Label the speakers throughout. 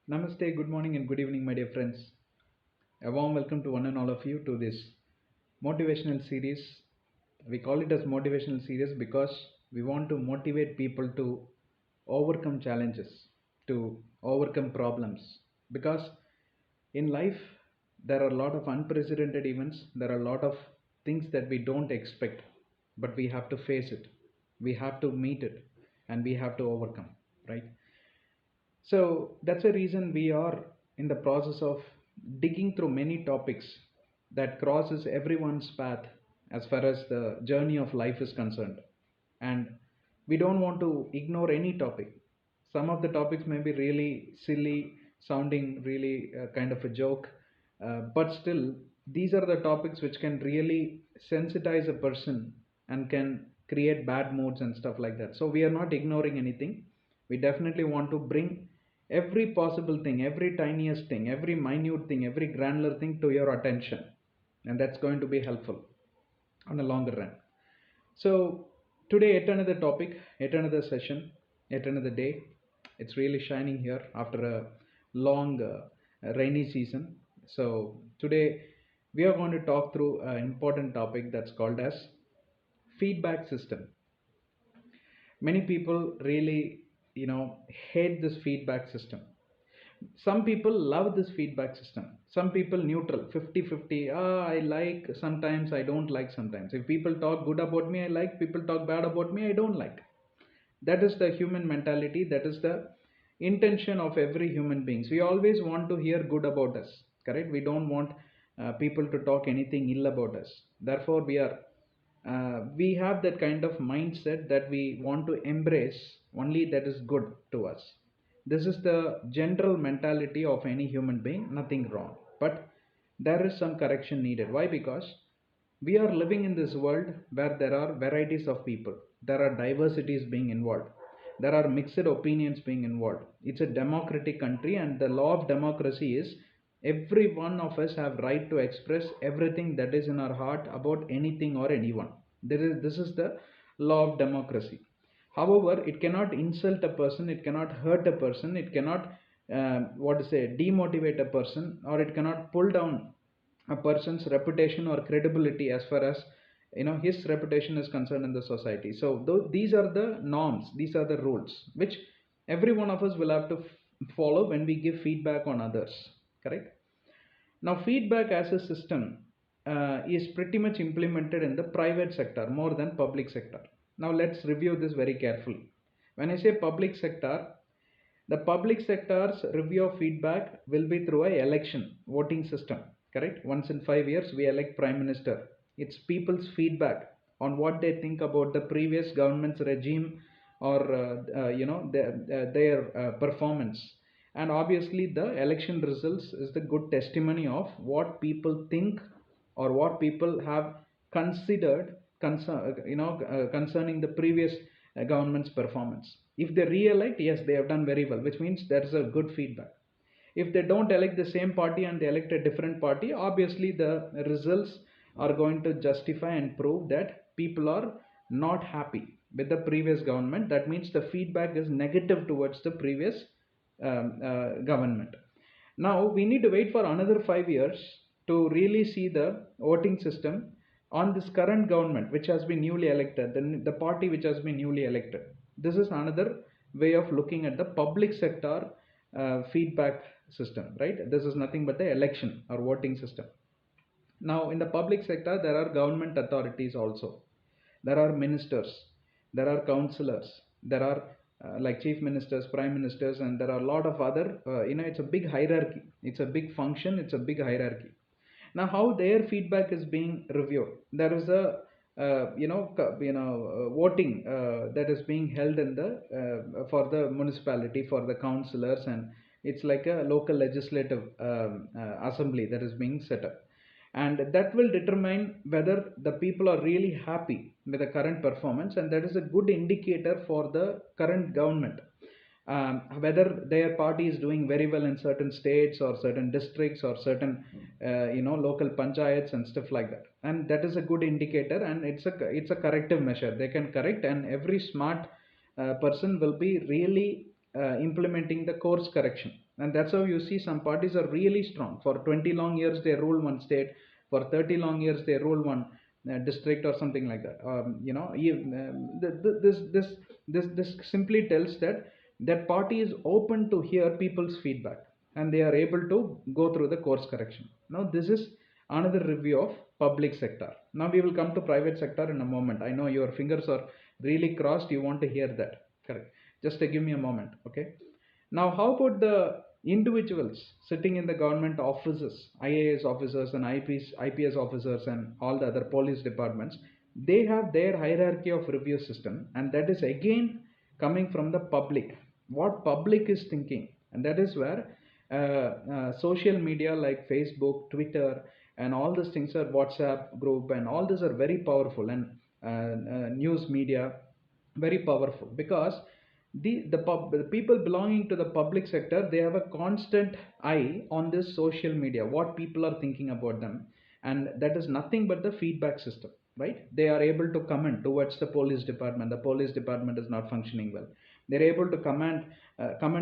Speaker 1: Namaste, good morning, and good evening, my dear friends. A warm welcome to one and all of you to this motivational series. We call it as motivational series because we want to motivate people to overcome challenges, to overcome problems. Because in life, there are a lot of unprecedented events, there are a lot of things that we don't expect, but we have to face it, we have to meet it, and we have to overcome, right? So that's the reason we are in the process of digging through many topics that crosses everyone's path as far as the journey of life is concerned. And we don't want to ignore any topic. Some of the topics may be really silly, sounding really kind of a joke, but still, these are the topics which can really sensitize a person and can create bad moods and stuff like that. So we are not ignoring anything. We definitely want to bring every possible thing, every tiniest thing, every minute thing, every granular thing to your attention, and that's going to be helpful on the longer run. So today, yet another topic, yet another session, yet another day. It's really shining here after a long rainy season. So today we are going to talk through an important topic that's called as feedback system. Many people really hate this feedback system. Some people love this feedback system, some people neutral, 50-50. I like sometimes, I don't like sometimes. If people talk good about me, I like. People talk bad about me, I don't like. That is the human mentality, that is the intention of every human beings. We always want to hear good about us, correct? We don't want people to talk anything ill about us. Therefore we have that kind of mindset that we want to embrace only that is good to us. This is the general mentality of any human being, nothing wrong. But there is some correction needed. Why? Because we are living in this world where there are varieties of people, there are diversities being involved, there are mixed opinions being involved. It's a democratic country, and the law of democracy is every one of us have right to express everything that is in our heart about anything or anyone. This is the law of democracy. However, it cannot insult a person, it cannot hurt a person, it cannot what to say, demotivate a person, or it cannot pull down a person's reputation or credibility as far as his reputation is concerned in the society. So these are the norms, these are the rules which every one of us will have to follow when we give feedback on others, correct? Now feedback as a system is pretty much implemented in the private sector more than public sector. Now let's review this very carefully. When I say public sector, the public sector's review of feedback will be through a election voting system, correct? Once in 5 years, we elect prime minister. It's people's feedback on what they think about the previous government's regime or their performance. And obviously, the election results is the good testimony of what people think or what people have considered concerning the previous government's performance. If they re-elect, yes, they have done very well, which means there is a good feedback. If they don't elect the same party and they elect a different party, obviously the results are going to justify and prove that people are not happy with the previous government. That means the feedback is negative towards the previous government. Now we need to wait for another 5 years to really see the voting system on this current government which has been newly elected, the party which has been newly elected. This is another way of looking at the public sector feedback system, right? This is nothing but the election or voting system. Now in the public sector, there are government authorities also. There are ministers, there are councillors, there are like chief ministers, prime ministers, and there are a lot of other, it's a big hierarchy. It's a big function, it's a big hierarchy. Now how their feedback is being reviewed? There is a voting that is being held in the for the municipality, for the councillors, and it's like a local legislative assembly that is being set up, and that will determine whether the people are really happy with the current performance, and that is a good indicator for the current government, whether their party is doing very well in certain states or certain districts or certain local panchayats and stuff like that. And that is a good indicator, and it's a corrective measure. They can correct, and every smart person will be really implementing the course correction. And that's how you see some parties are really strong. For 20 long years they rule one state, for 30 long years they rule one district or something like that. This simply tells that that party is open to hear people's feedback, and they are able to go through the course correction. Now this is another review of public sector. Now we will come to private sector in a moment. I know your fingers are really crossed, you want to hear that. Correct. Just give me a moment. Okay. Now how about the individuals sitting in the government offices, IAS officers and IPS officers and all the other police departments? They have their hierarchy of review system, and that is again coming from the public, what public is thinking. And that is where social media like Facebook, Twitter, and all these things are WhatsApp group, and all these are very powerful, and news media very powerful, because the people belonging to the public sector, they have a constant eye on this social media, what people are thinking about them. And that is nothing but the feedback system, right? They are able to comment towards the police department, the police department is not functioning well. They're able to comment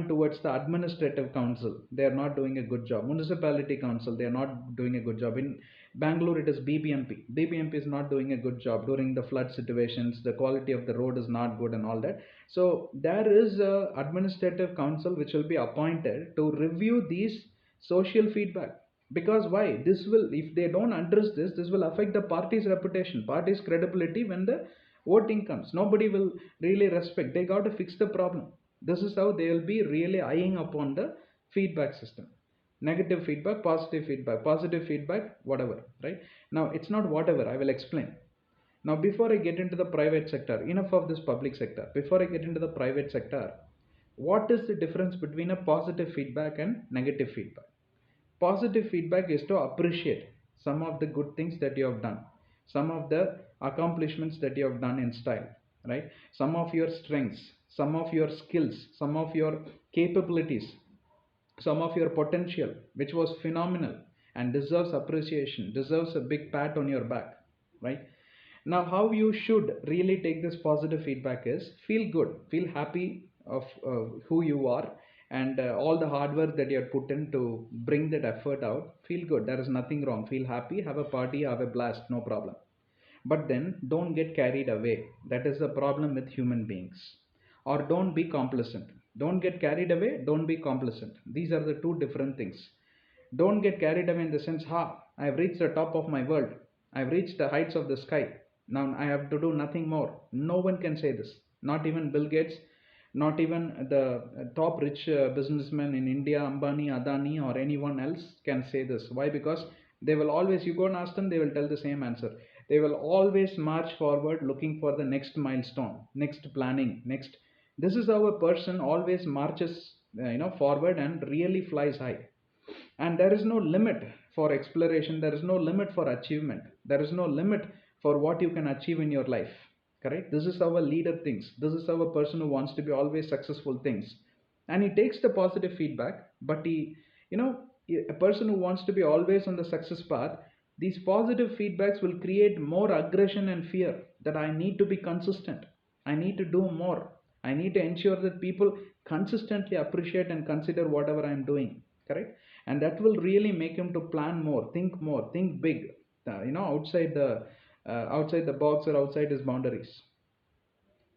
Speaker 1: towards the administrative council, they are not doing a good job. Municipality council, they are not doing a good job. In Bangalore it is BBMP is not doing a good job during the flood situations, the quality of the road is not good and all that. So there is a administrative council which will be appointed to review these social feedback. Because why? This will, if they don't address this, this will affect the party's reputation, party's credibility. When the voting comes, nobody will really respect. They got to fix the problem. This is how they will be really eyeing upon the feedback system. Negative feedback, positive feedback, whatever, right? Now it's not whatever, I will explain. Now before I get into the private sector, enough of this public sector, before I get into the private sector, what is the difference between a positive feedback and negative feedback? Positive feedback is to appreciate some of the good things that you have done, some of the accomplishments that you have done in style, right? Some of your strengths, some of your skills, some of your capabilities, some of your potential, which was phenomenal and deserves appreciation, deserves a big pat on your back, right? Now how you should really take this positive feedback is feel good, feel happy of who you are, and all the hard work that you have put in to bring that effort out. Feel good, there is nothing wrong, feel happy, have a party, have a blast, no problem. But then don't get carried away. That is the problem with human beings. Or don't be complacent. Don't get carried away, don't be complacent. These are the two different things. Don't get carried away in the sense, ha, I have reached the top of my world, I have reached the heights of the sky, now I have to do nothing more. No one can say this, not even Bill Gates, not even the top rich businessmen in India, Ambani, Adani, or anyone else can say this. Why? Because they will always, you go and ask them, they will tell the same answer. They will always march forward looking for the next milestone, next planning, next. This is how a person always marches forward and really flies high. And there is no limit for exploration, there is no limit for achievement, there is no limit for what you can achieve in your life. Correct? This is how a leader thinks, this is how a person who wants to be always successful thinks. And he takes the positive feedback, but he, you know a person who wants to be always on the success path, these positive feedbacks will create more aggression and fear, that I need to be consistent, I need to do more, I need to ensure that people consistently appreciate and consider whatever I am doing. Correct? And that will really make him to plan more, think big, outside the box or outside his boundaries.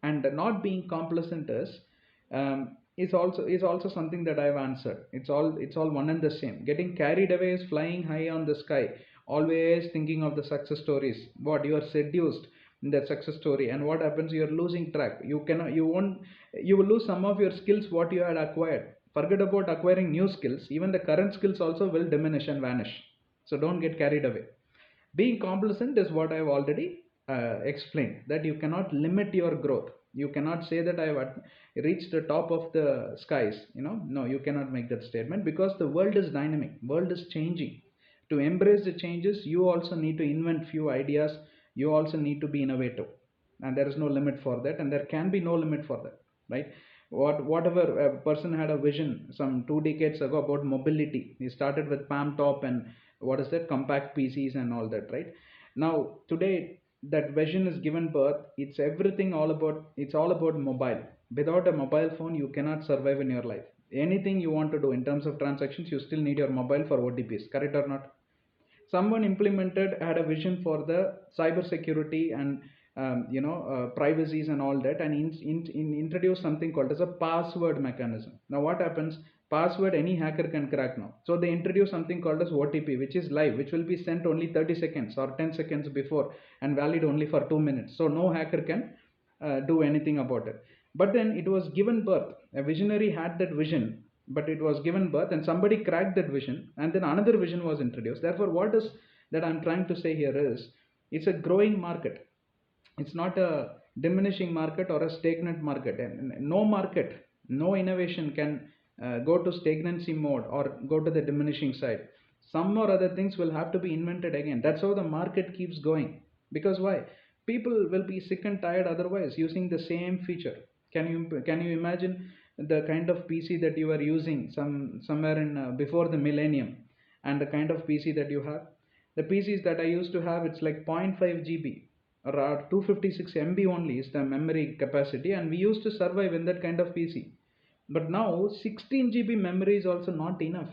Speaker 1: And not being complacent is also something that I've answered. It's all one and the same. Getting carried away is flying high on the sky, always thinking of the success stories, what you are seduced in that success story, and what happens, you are losing track. You will lose some of your skills what you had acquired. Forget about acquiring new skills, even the current skills also will diminish and vanish. So don't get carried away. Being complacent is what I have already explained, that you cannot limit your growth. You cannot say that I have reached the top of the skies. No, you cannot make that statement, because the world is dynamic, world is changing. To embrace the changes, you also need to invent few ideas, you also need to be innovative. And there is no limit for that, and there can be no limit for that, right? Whatever a person had a vision some 2 decades ago about mobility, he started with palm top and what is that, compact PCs and all that, right? Now today that vision is given birth, it's all about mobile. Without a mobile phone, you cannot survive in your life. Anything you want to do in terms of transactions, you still need your mobile for OTPs, correct or not? Someone implemented had a vision for the cyber security and privacies and all that, and introduced something called as a password mechanism. Now what happens? Password any hacker can crack now, so they introduce something called as OTP, which is live, which will be sent only 30 seconds or 10 seconds before, and valid only for 2 minutes, so no hacker can do anything about it. But then it was given birth, a visionary had that vision, but it was given birth and somebody cracked that vision, and then another vision was introduced. Therefore, what is that I'm trying to say here is, it's a growing market. It's not a diminishing market or a stagnant market. And no market, no innovation can go to stagnancy mode or go to the diminishing side. Some or other things will have to be invented again. That's how the market keeps going. Because why? People will be sick and tired otherwise using the same feature. Can you imagine the kind of PC that you were using somewhere in before the millennium, and the kind of PC that you have? The PCs that I used to have, it's like 0.5 GB or 256 MB only is the memory capacity, and we used to survive in that kind of PC. But now 16 GB memory is also not enough.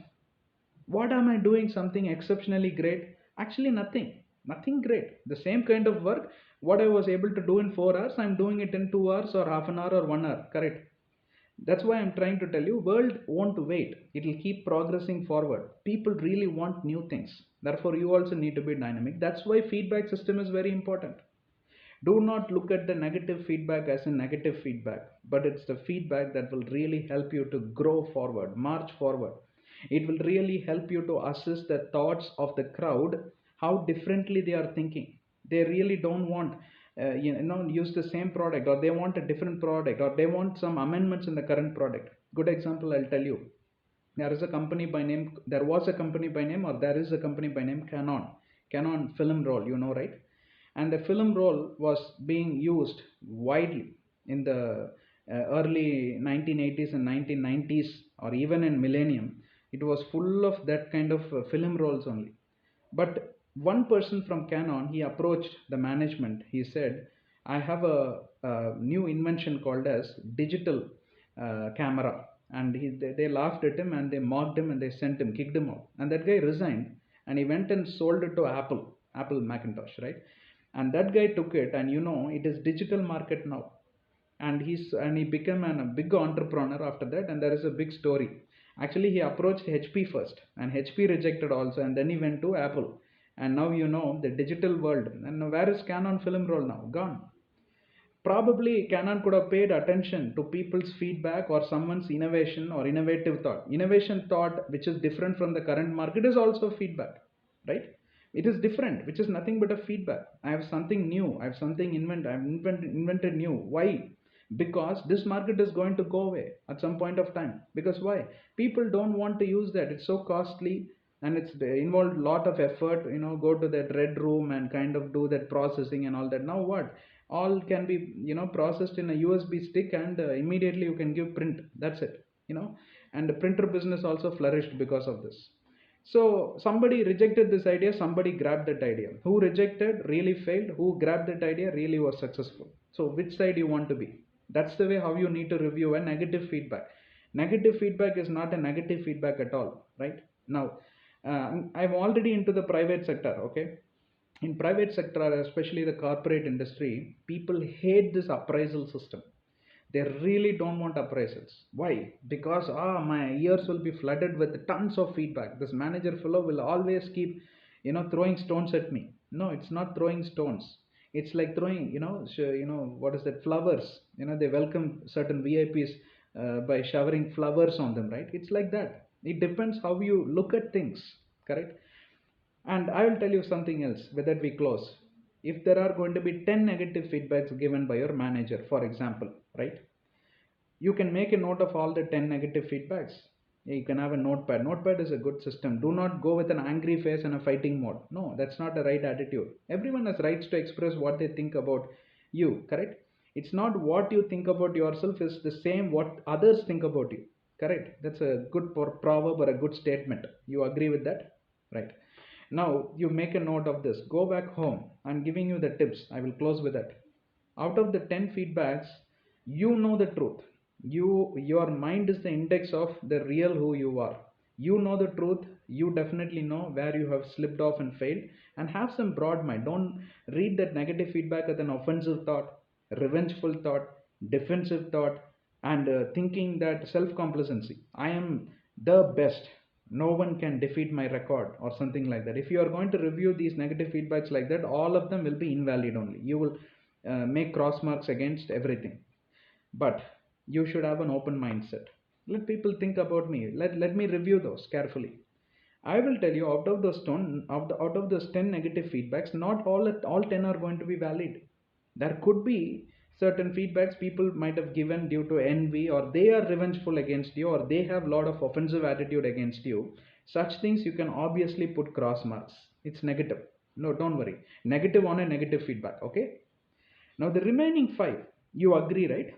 Speaker 1: What am I doing something exceptionally great? Actually, nothing great. The same kind of work, what I was able to do in 4 hours, I'm doing it in 2 hours or half an hour or 1 hour, correct? That's why I'm trying to tell you, world won't wait. It'll keep progressing forward. People really want new things. Therefore, you also need to be dynamic. That's why feedback system is very important. Do not look at the negative feedback as a negative feedback, but it's the feedback that will really help you to grow forward, march forward. It will really help you to assess the thoughts of the crowd, how differently they are thinking. They really don't want use the same product, or they want a different product, or they want some amendments in the current product. Good example, I'll tell you. There was a company by name, or there is a company by name Canon film roll, right? And the film roll was being used widely in the early 1980s and 1990s, or even in millennium. It was full of that kind of film rolls only. But one person from Canon, he approached the management. He said, I have a new invention called as digital camera. And they laughed at him and they mocked him and they sent him, kicked him out. And that guy resigned and he went and sold it to Apple Macintosh, right? And that guy took it, and it is digital market now. And he became a big entrepreneur after that. And there is a big story. Actually, he approached HP first, and HP rejected also, and then he went to Apple. And now the digital world. And where is Canon film roll now? Gone. Probably Canon could have paid attention to people's feedback or someone's innovation or innovative thought. Innovation thought, which is different from the current market, is also feedback, right? It is different, which is nothing but a feedback. I have something new. I have something invented new. Why? Because this market is going to go away at some point of time. Because why? People don't want to use that. It's so costly, and it's involved a lot of effort. Go to that red room and kind of do that processing and all that. Now what? All can be processed in a USB stick, and immediately you can give print. That's it. And the printer business also flourished because of this. So somebody rejected this idea, somebody grabbed that idea. Who rejected really failed, who grabbed that idea really was successful. So which side you want to be? That's the way how you need to review a negative feedback. Negative feedback is not a negative feedback at all, right? Now I'm already into the private sector, okay? In private sector, especially the corporate industry, people hate this appraisal system. They really don't want appraisals. Why? Because my ears will be flooded with tons of feedback. This manager fellow will always keep throwing stones at me. No, it's not throwing stones. It's like throwing what is that, flowers. They welcome certain VIPs by showering flowers on them, right? It's like that. It depends how you look at things, correct? And I will tell you something else with that we close. If there are going to be 10 negative feedbacks given by your manager, for example, right? You can make a note of all the 10 negative feedbacks. You can have a notepad. Notepad is a good system. Do not go with an angry face and a fighting mode. No, that's not the right attitude. Everyone has rights to express what they think about you, correct? It's not what you think about yourself is the same what others think about you, correct? That's a good proverb or a good statement. You agree with that? Right. Now you make a note of this. Go back home. I'm giving you the tips. I will close with that. Out of the 10 feedbacks, You know the truth. Your mind is the index of the real who you are. You know the truth. You definitely know where you have slipped off and failed. And have some broad mind. Don't read that negative feedback as an offensive thought, revengeful thought, defensive thought, and thinking that self complacency, I am the best, no one can defeat my record, or something like that. If you are going to review these negative feedbacks like that, all of them will be invalid only. You will make cross marks against everything. But you should have an open mindset. Let people think about me. Let me review those carefully. I will tell you, out of those 10, out of those 10 negative feedbacks, not all 10 are going to be valid. There could be certain feedbacks people might have given due to envy, or they are revengeful against you, or they have a lot of offensive attitude against you. Such things you can obviously put cross marks. It's negative. No, don't worry. Negative on a negative feedback. Okay. Now the remaining five, you agree, right?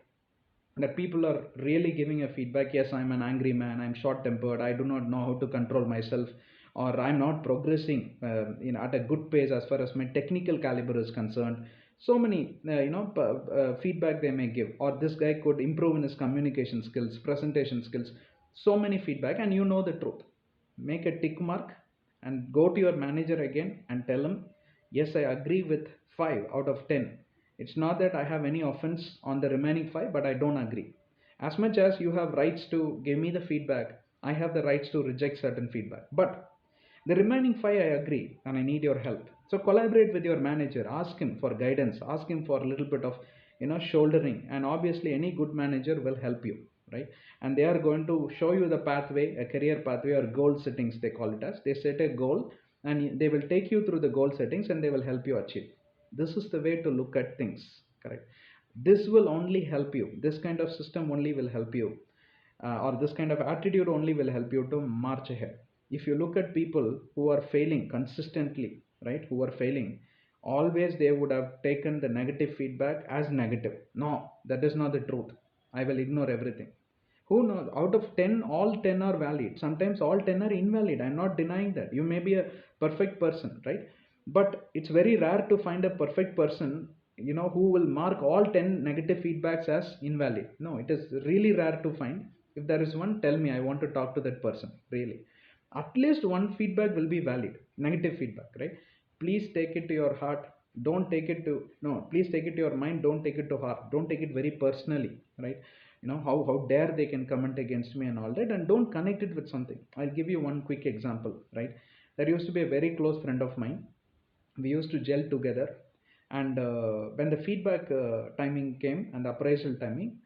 Speaker 1: That people are really giving a feedback. Yes, I'm an angry man, I'm short tempered, I do not know how to control myself, or I'm not progressing at a good pace as far as my technical caliber is concerned. So many feedback they may give. Or this guy could improve in his communication skills, presentation skills. So many feedback, and you know the truth. Make a tick mark and go to your manager again and tell him, yes, I agree with 5 out of 10. It's not that I have any offense on the remaining 5, but I don't agree. As much as you have rights to give me the feedback, I have the rights to reject certain feedback. But the remaining 5, I agree and I need your help. So collaborate with your manager, ask him for guidance, ask him for a little bit of shouldering, and obviously any good manager will help you, right? And they are going to show you the pathway, a career pathway, or goal settings they call it as. They set a goal and they will take you through the goal settings and they will help you achieve. This is the way to look at things, correct? This will only help you. This kind of system only will help you, or this kind of attitude only will help you to march ahead. If you look at people who are failing consistently, right, who are failing, always they would have taken the negative feedback as negative. No, that is not the truth. I will ignore everything. Who knows, out of 10, all 10 are valid. Sometimes all 10 are invalid. I'm not denying that. You may be a perfect person, right? But it's very rare to find a perfect person, who will mark all 10 negative feedbacks as invalid. No, it is really rare to find. If there is one, tell me, I want to talk to that person, really. At least one feedback will be valid, negative feedback, right? Please take it to your heart. Don't take it to, no, please take it to your mind. Don't take it to heart. Don't take it very personally, right? How dare they can comment against me and all that. And don't connect it with something. I'll give you one quick example, right? There used to be a very close friend of mine. We used to gel together. And when the feedback timing came and the appraisal timing,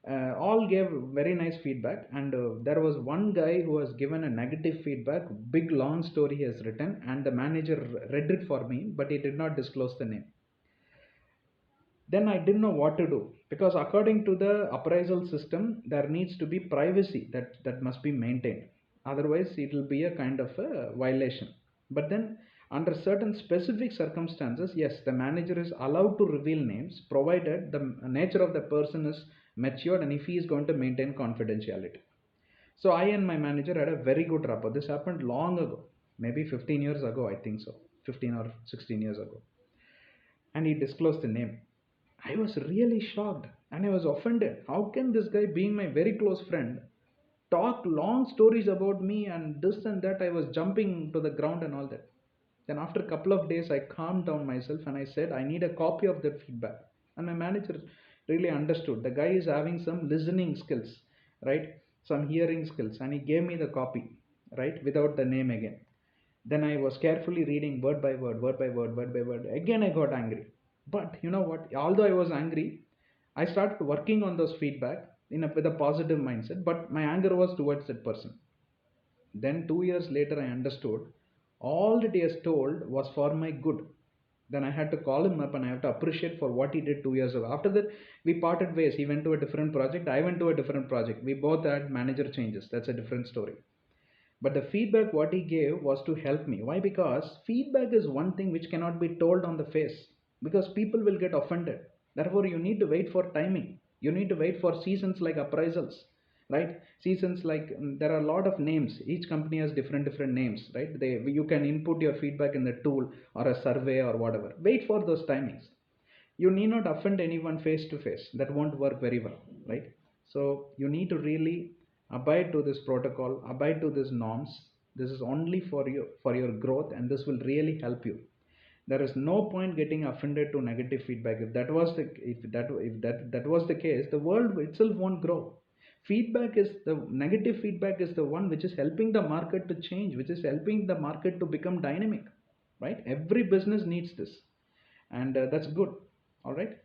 Speaker 1: all gave very nice feedback. And there was one guy who was given a negative feedback. Big long story he has written, and the manager read it for me, but he did not disclose the name. Then I didn't know what to do, because according to the appraisal system, there needs to be privacy that must be maintained. Otherwise, it will be a kind of a violation. But then, under certain specific circumstances, yes, the manager is allowed to reveal names, provided the nature of the person is matured and if he is going to maintain confidentiality. So I and my manager had a very good rapport. This happened long ago, maybe 15 years ago, I think so, 15 or 16 years ago. And he disclosed the name. I was really shocked and I was offended. How can this guy, being my very close friend, talk long stories about me and this and that? I was jumping to the ground and all that. Then after a couple of days, I calmed down myself and I said, I need a copy of that feedback. And my manager really understood. The guy is having some listening skills, right? Some hearing skills. And he gave me the copy, right? Without the name again. Then I was carefully reading word by word, word by word, word by word. Again, I got angry. But you know what? Although I was angry, I started working on those feedback with a positive mindset. But my anger was towards that person. Then 2 years later, I understood all that he has told was for my good. Then I had to call him up and I have to appreciate for what he did 2 years ago. After that, we parted ways. He went to a different project. I went to a different project. We both had manager changes. That's a different story. But the feedback what he gave was to help me. Why? Because feedback is one thing which cannot be told on the face, because people will get offended. Therefore, you need to wait for timing. You need to wait for seasons like appraisals, right? Seasons like there are a lot of names. Each company has different names, right? You can input your feedback in the tool or a survey or whatever. Wait for those timings. You need not offend anyone face to face. That won't work very well, right? So you need to really abide to this protocol, abide to these norms. This is only for you, for your growth, and this will really help you. There is no point getting offended to negative feedback. If that was the if that was the case, the world itself won't grow. Feedback is the negative feedback is the one which is helping the market to change, which is helping the market to become dynamic, right? Every business needs this, and that's good. All right.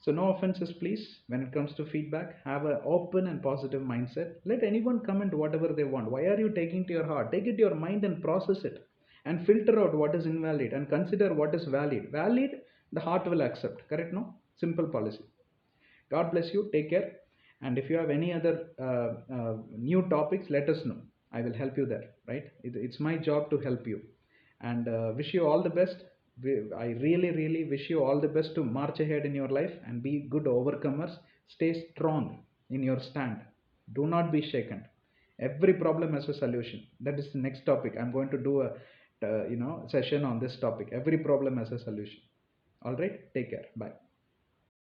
Speaker 1: So no offenses, please. When it comes to feedback, have an open and positive mindset. Let anyone comment whatever they want. Why are you taking to your heart? Take it to your mind and process it, and filter out what is invalid and consider what is valid. The heart will accept, correct? No, simple policy. God bless you. Take care. And if you have any other new topics, let us know. I will help you there, right? It's my job to help you. And wish you all the best. I really, really wish you all the best to march ahead in your life and be good overcomers. Stay strong in your stand. Do not be shaken. Every problem has a solution. That is the next topic. I'm going to do a session on this topic. Every problem has a solution. All right. Take care. Bye.